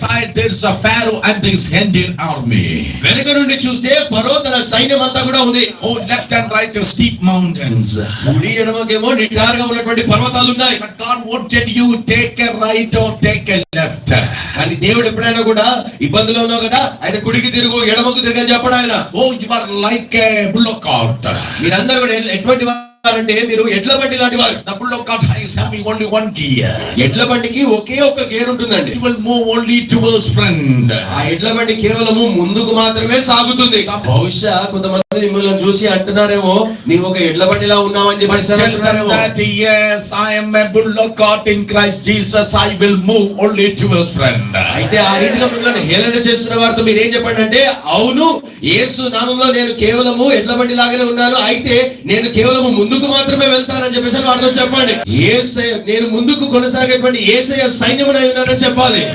side there is a Pharaoh and his Indian army. వెనక నుండి చూస్తే ఫరో తన సైన్యం అంతా కూడా ఉంది. Oh, left and right steep mountains. కుడి ఎడమకేమో నిటారుగా ఉన్నటువంటి పర్వతాలు ఉన్నాయి. But God wanted you take a right or take a left. కానీ దేవుడు ఎప్పుడైనా కూడా ఇబ్బందులో ఉన్నావు కదా, అయితే కుడికి తిరుగు ఎడమకు తిరుగు అని చెప్పడు ఆయన. Oh, you are like a bullock cart. మీరందరూ కూడా ఎటువంటి అంటే మీరు ఎడ్ల బండి లాంటి వారు. The bullock cart is having only one gear. ఎడ్ల బండికి ఒకే ఒక్క గేర్ ఉంటుందండి. It will move only towards front. ఆ ఎడ్ల బండి కేవలము ముందుకు మాత్రమే సాగుతుంది. బహుశా కొంతమంది మిమ్మల్ని చూసి అంటున్నారేమో, నీవు ఒక ఎడ్ల బండిలా ఉన్నావని చెప్పేసి అంటున్నారేమో. Yes, I am a bullock cart in Christ Jesus. I will move only towards front. అయితే ఆ రీతిగా మిమ్మల్ని హేళన చేస్తున్న వారితో మీరు ఏం చెప్పండి అంటే, అవును యేసు నామములో నేను కేవలము ఎడ్ల బండి లాగానే ఉన్నాను, అయితే నేను కేవలము ముందుకు మాత్రమే వెళ్తానని చెప్పేసి వారితో చెప్పండి. యేసయ్య, నేను ముందుకు కొనసాగేటువంటి యేసయ్య సైన్యమునై ఉన్నానని చెప్పాలి.